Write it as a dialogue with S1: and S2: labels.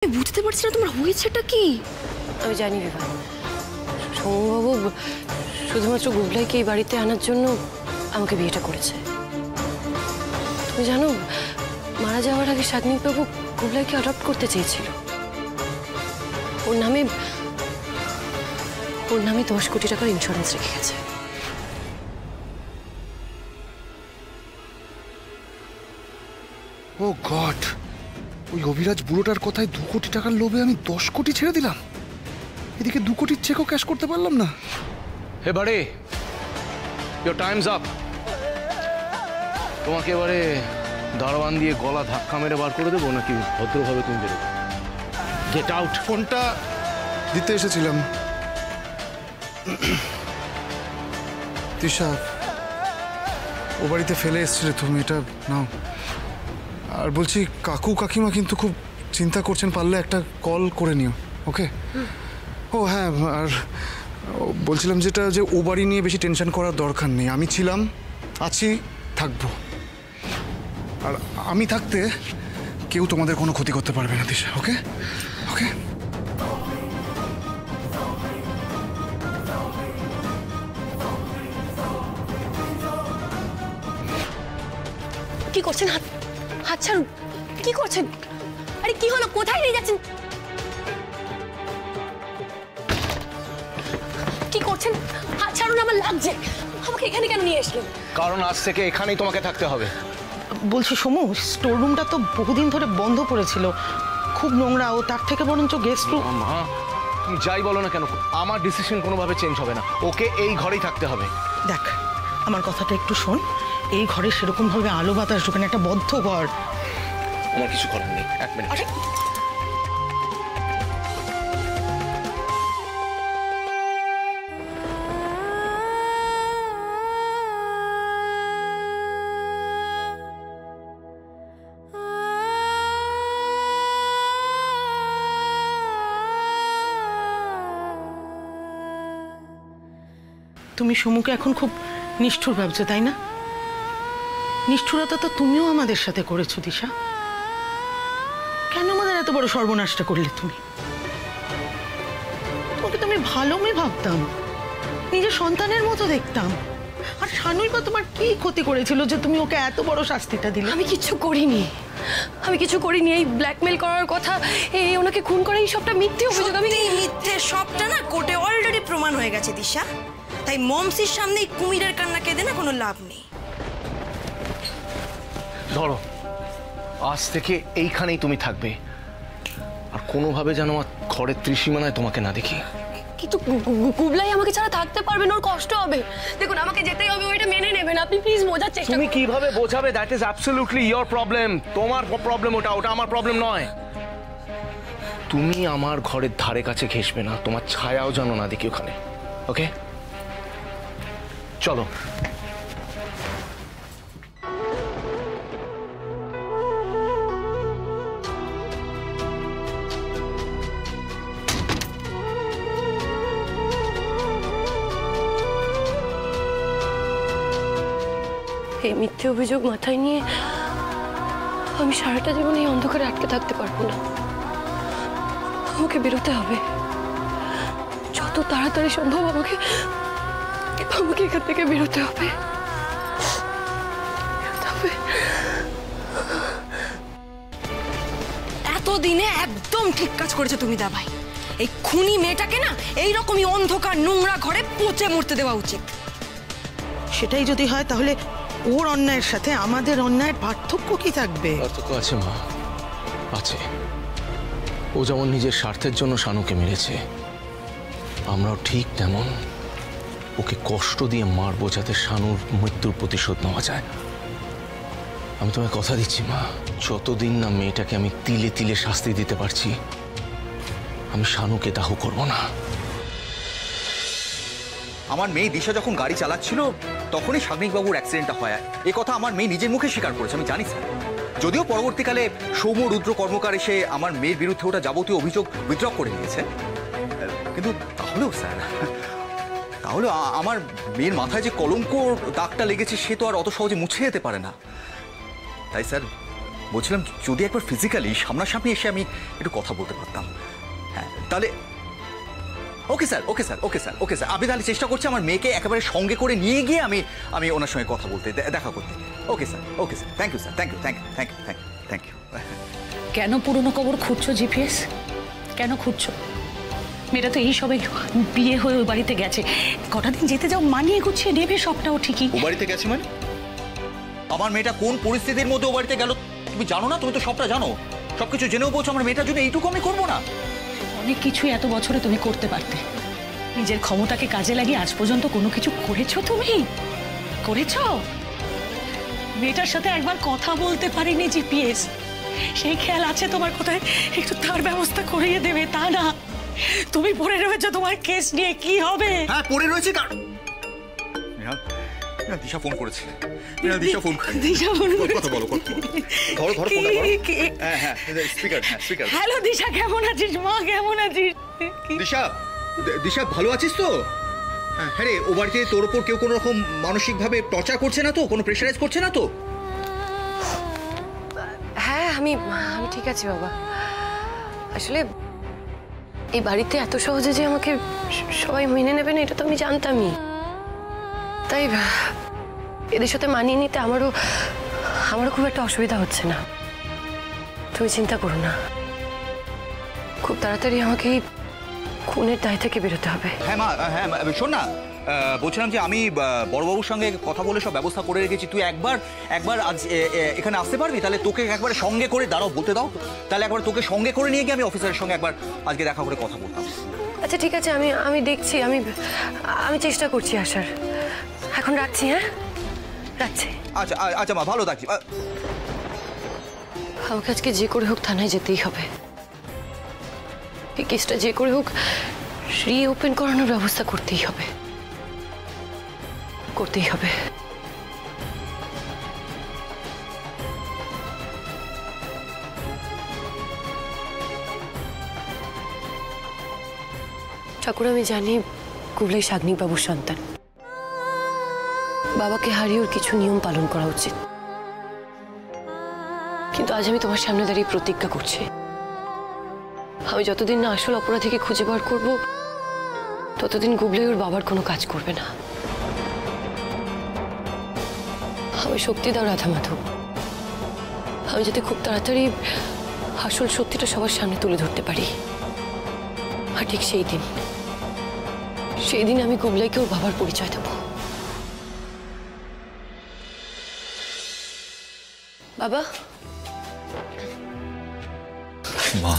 S1: বুঝতে পারছি না তোমার হয়েছেটা কি।
S2: আমি জানি বিভা, সৌম্যবাবু শুধুমাত্র গুবলাইকে এই বাড়িতে আনার জন্য আমাকে বিয়েটা করেছে। তুমি জানো, মারা যাওয়ার আগে শাগনিকবাবু গুবলাইকে অ্যাডপ্ট করতে চেয়েছিল। ওর নামে 10 কোটি টাকার ইন্স্যুরেন্স রেখে গেছে।
S3: ও গড, ওই অভিরাজ বুড়োটার কথায় 2 কোটি টাকার লোভে আমি 10 কোটি ছেড়ে দিলাম। এদিকে 2 কোটির চেকও ক্যাশ করতে পারলাম না।
S4: হে বাড়ি, ইয়োর টাইমস আপ। তোমাকে এবারে দারোয়ান দিয়ে গলা ধাক্কা মেরে বার করে দেবো নাকি ভদ্রভাবে তুমি বেরোবে? Get out.
S3: ফোনটা দিতে এসেছিলাম। তিশা, ও বাড়িতে ফেলে এসেছিলে তুমি, এটা নাও। আর বলছি, কাকু কাকিমা কিন্তু খুব চিন্তা করছেন, পারলে একটা কল করে নিও, ওকে? ও হ্যাঁ, আর বলছিলাম যেটা, যে ও বাড়ি নিয়ে বেশি টেনশন করার দরকার নেই। আমি ছিলাম, আছি, থাকবো। আর আমি থাকতে কেউ তোমাদের কোনো ক্ষতি করতে পারবে না তিশা, ওকে? ওকে।
S1: কি করছেন? হাত ছাড়ুন। কি করছেন? আরে কি হলো? কোথায় নিয়ে যাচ্ছেন? কি করছেন? হাত ছাড়ুন, আমার লাগছে। আমাকে এখানে কেন নিয়ে আসলেন?
S4: কারণ আজ থেকে এখানেই তোমাকে থাকতে হবে।
S5: বলছি সমু, স্টোর রুমটা তো বহুদিন ধরে বন্ধ পড়েছিল, খুব নোংরা। ও তার থেকে বরঞ্চ গেস্ট রুম।
S4: মা, তুমি যাই বলো না কেন, আমার ডিসিশন কোনোভাবে চেঞ্জ হবে না। ওকে এই ঘরেই থাকতে হবে।
S5: দেখ, আমার কথাটা একটু শোন। এই ঘরে সেরকম ভাবে আলো বাতাস ঢোকে না, একটা বদ্ধ ঘর।
S4: আমার কিছু করার নেই, 1 মিনিট।
S5: তুমি সমুকে এখন খুব নিষ্ঠুর ভাবছো, তাই না? নিষ্ঠুরতা তো তুমিও আমাদের সাথে করেছো দিশা। কেন আমাদের এত বড় সর্বনাশটা করলে তুমি? তোমাকে তো আমি ভালো মেয়ে ভাবতাম, নিজের সন্তানের মতো দেখতাম। আর শানুই বা তোমার কি ক্ষতি করেছিল যে তুমি ওকে এত বড় শাস্তিটা দিলে?
S2: আমি কিছু করিনি। এই ব্ল্যাকমেল করার কথা, এই ওনাকে খুন করে, এই সবটা মিথ্যে অভিযোগ। আমি
S6: মিথ্যে সবটা না কোর্টে অলরেডি প্রমাণ হয়ে গেছে দিশা। তাই মমসির সামনে কুমিরের কান্না কেঁদে না কোনো লাভ নেই।
S4: ধরো, আজ থেকে এইখানেই তুমি থাকবে, আর কোনোভাবে যেন আমার ঘরের ত্রিসীমানায় তোমাকে না দেখি।
S2: কিন্তু গুবলাই আমাকে ছাড়া থাকতে পারবে না, ওর কষ্ট হবে। দেখুন, আমাকে যেতেই হবে, ওইটা মেনে নেবেন আপনি, প্লিজ বোঝার চেষ্টা করুন।
S4: তুমি কিভাবে বোঝাবে? That is absolutely your problem. তোমার প্রবলেম ওটা আমার প্রবলেম নয়। তুমি আমার ঘরের ধারে কাছে ঘেসবে না, তোমার ছায়াও যেন না দেখি ওখানে, ওকে? চলো।
S2: এই মিথ্যে অভিযোগ মাথায় নিয়ে আমি সারাটা জীবন এই অন্ধকারে আটকে থাকতে পারবো না। আমাকে বেরোতে হবে, যত তাড়াতাড়ি সম্ভব আমাকে এখান থেকে বেরোতে হবে।
S6: এতদিনে একদম ঠিক কাজ করেছো তুমি দাভাই। এই খুনি মেয়েটাকে না এইরকমই অন্ধকার নোংরা ঘরে পচে মরতে দেওয়া উচিত।
S5: সেটাই যদি হয়, তাহলে ওর অন্যায়ের সাথে আমাদের অন্যায়ের পার্থক্য কি থাকবে?
S4: পার্থক্য আছে মা, আছে। ও যেমন নিজের স্বার্থের জন্য শানুকে মেরেছে, আমরাও ঠিক তেমন ওকে কষ্ট দিয়ে মারবো, যাতে শানুর মৃত্যুর প্রতিশোধ নেওয়া যায়। আমি তোমায় কথা দিচ্ছি মা, যতদিন না মেয়েটাকে আমি তিলে তিলে শাস্তি দিতে পারছি, আমি শানুকে দাহ করব না।
S7: আমার মেয়ে দিশা যখন গাড়ি চালাচ্ছিল তখনই শাগনিকবাবুর অ্যাক্সিডেন্টটা হয়। এ কথা আমার মেয়ে নিজের মুখে স্বীকার করেছে, আমি জানি স্যার। যদিও পরবর্তীকালে সৌম্য রুদ্র কর্মকার এসে আমার মেয়ের বিরুদ্ধে ওটা যাবতীয় অভিযোগ উইথড্র করে নিয়েছে, কিন্তু তাহলেও স্যার, আমার মেয়ের মাথায় যে কলঙ্ক দাগটা লেগেছে সে তো আর অত সহজে মুছে যেতে পারে না। তাই স্যার, বলছিলাম যদি একবার ফিজিক্যালি সামনাসামনি এসে আমি একটু কথা বলতে পারতাম। হ্যাঁ তাহলে ওকে sir, okay sir, okay sir, okay sir. আমি তাহলে চেষ্টা করছি আমার মেয়েকে একেবারে সঙ্গে করে নিয়ে গিয়ে আমি ওনার সঙ্গে কথা বলতে, দেখা করতে। Okay sir, okay sir, thank you sir, thank you, thank you, thank you, thank you, thank you.
S8: কেন পুরনো খবর খুঁজছো জিপিএস? কেন খুঁজছো? মেয়েটা তো এই সবে বিয়ে হয়ে ওই বাড়িতে গেছে, কটা দিন যেতে যাও, মানিয়ে গুছিয়ে নেবে সবটাও ঠিকই।
S7: ও বাড়িতে গেছে মানে? আমার মেয়েটা কোন পরিস্থিতির মধ্যে ও বাড়িতে গেল তুমি জানো না? তুমি তো সবটা জানো, সবকিছু জেনেও বলছো আমার মেয়েটার জন্য এইটুকু আমি করবো না?
S8: অনেক কিছুই এত বছরে তুমি করতে পারতে, নিজের ক্ষমতাকে কাজে লাগিয়ে আজ পর্যন্ত কোনো কিছু করেছো? তুমি করেছো? মেয়েটার সাথে একবার কথা বলতে পারিনি জিপিএস, সেই খেয়াল আছে তোমার? কোথায় একটু তার ব্যবস্থা করিয়ে দেবে, তা না তুমি পড়ে রয়েছো তোমার কেস নিয়ে, কি হবে?
S7: হ্যাঁ পড়ে রয়েছে কার? দিশা ফোন করেছে, দিশা ফোন কথা বলো, ধরো ফোনটা ধরো। হ্যাঁ হ্যাঁ স্পিকার, হ্যাঁ স্পিকার।
S8: হ্যালো দিশা, কেমন আছিস মা? কেমন আছিস?
S7: দিশা, দিশা ভালো আছিস তো? হ্যাঁ রে, ও বাড়িতে তোর ওপর কেউ কোনো রকম মানসিকভাবে টর্চার করছে না তো? কোনো প্রেশারাইজ করছে না তো?
S2: হ্যাঁ আমি ঠিক আছি বাবা। আসলে এই বাড়িতে এত সহজে যে আমাকে সবাই মেনে নেবে না এটা তো আমি জানতামই, তাই এদের সাথে মানিয়ে নিতে আমারও খুব একটা অসুবিধা হচ্ছে না। তুমি চিন্তা করো না, খুব তাড়াতাড়ি আমাকে এই খুনের দায় থেকে বেরোতে হবে।
S7: হ্যাঁ মা, হ্যাঁ শোন না, বলছিলাম যে আমি বড়বাবুর সঙ্গে কথা বলে সব ব্যবস্থা করে রেখেছি। তুই একবার আজ এখানে আসতে পারবি? তাহলে তোকে একবার সঙ্গে করে, দাঁড়াও বলতে দাও, তাহলে একবার তোকে সঙ্গে করে নিয়ে গিয়ে আমি অফিসারের সঙ্গে একবার আজকে দেখা করে কথা বলতাম।
S2: আচ্ছা ঠিক আছে, আমি দেখছি, আমি চেষ্টা করছি আসার। এখন রাখছি, হ্যাঁ রাখছি।
S7: আচ্ছা আচ্ছা মা, ভালো থাকছি।
S2: আমাকে আজকে যে করে হোক থানায় যেতেই হবে, এই কেসটা যে করে হোক রিওপেন করানোর ব্যবস্থা করতেই হবে। ঠাকুর আমি জানি কুবলাই শাগনিক বাবুর সন্তান, বাবাকে হারিয়ে ওর কিছু নিয়ম পালন করা উচিত, কিন্তু আজ আমি তোমার সামনে দাঁড়িয়ে প্রতিজ্ঞা করছি আমি যতদিন না আসল অপরাধীকে খুঁজে বার করব ততদিন গুবলাই ওর বাবার কোনো কাজ করবে না। আমি শক্তি দাও রাধা মাধব, আমি যাতে খুব তাড়াতাড়ি আসল সত্যিটা সবার সামনে তুলে ধরতে পারি, আর ঠিক সেই দিন আমি গুবলাইকে ওর বাবার পরিচয় দেব। বাবা
S7: মা